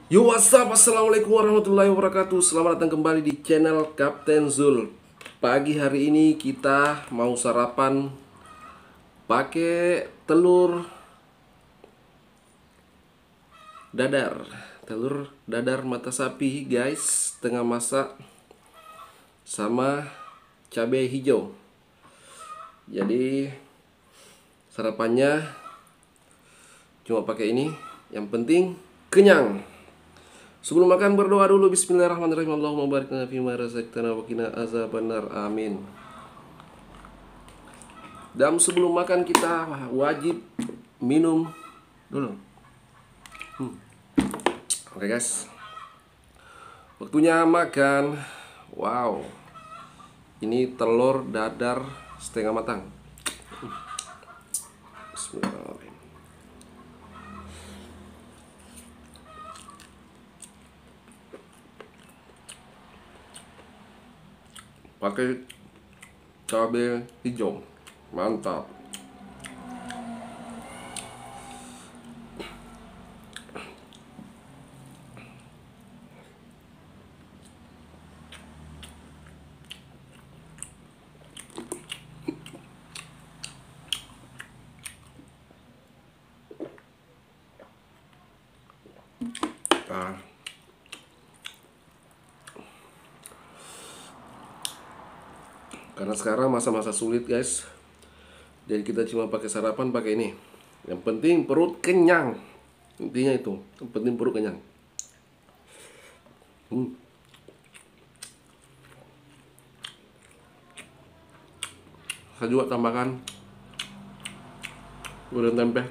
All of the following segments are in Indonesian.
Yo, what's up? Assalamualaikum warahmatullahi wabarakatuh. Selamat datang kembali di channel Kapten Zul. Pagi hari ini kita mau sarapan pakai telur dadar. Telur dadar mata sapi, guys, setengah masak sama cabai hijau. Jadi sarapannya cuma pakai ini. Yang penting kenyang. Sebelum makan berdoa dulu. Bismillahirrahmanirrahim. Allahumma barik lana fima razaqtana wa qina azabannar. Amin. Dan sebelum makan kita wajib minum dulu. Oke, guys. Waktunya makan. Wow. Ini telur dadar setengah matang. Bismillahirrahmanirrahim. Pakai cabai hijau, mantap. Nah, karena sekarang masa-masa sulit, guys. Jadi kita cuma pakai sarapan pakai ini. Yang penting perut kenyang. Intinya itu. Yang penting perut kenyang. Saya juga tambahkan goreng tempe.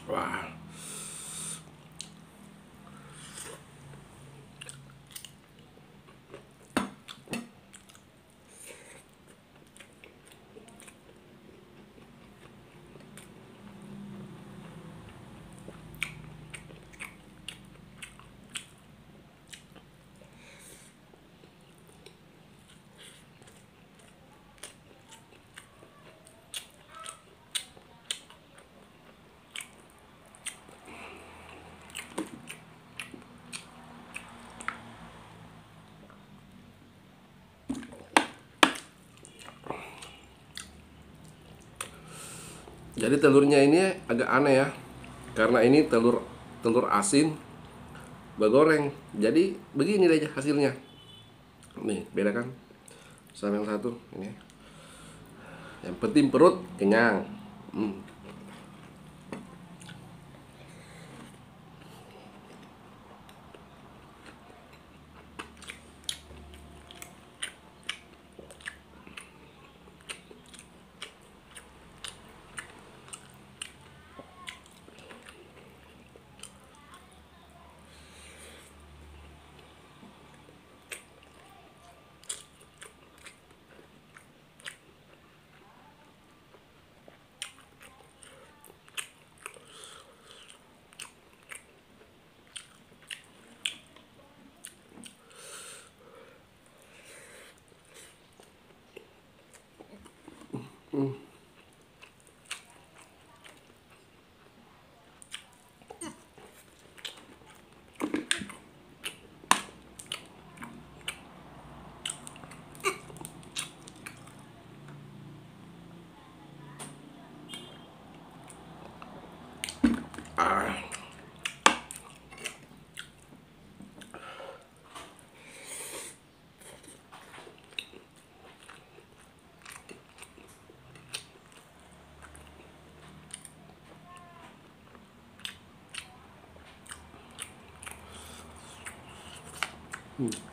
Wah. Jadi telurnya ini agak aneh ya. Karena ini telur asin bagoreng. Jadi begini aja hasilnya. Nih, beda kan sama yang satu ini. Yang penting perut kenyang. Pedes.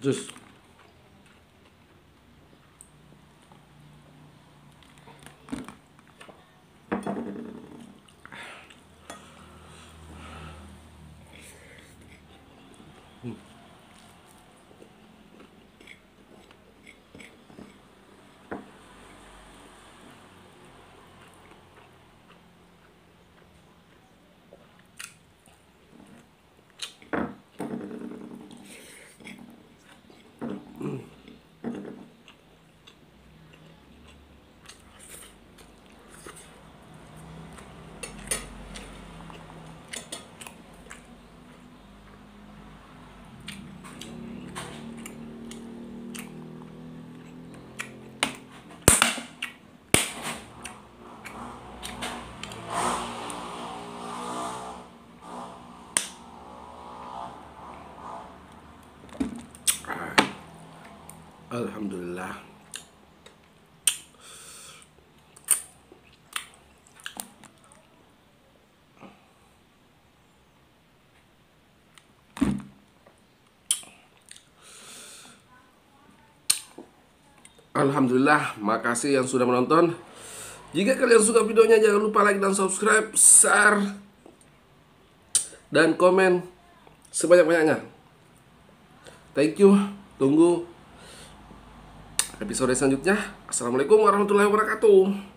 Jus. Alhamdulillah. Alhamdulillah, makasih yang sudah menonton. Jika kalian suka videonya, jangan lupa like dan subscribe, share, dan komen sebanyak-banyaknya. Thank you. Tunggu episode selanjutnya. Assalamualaikum warahmatullahi wabarakatuh.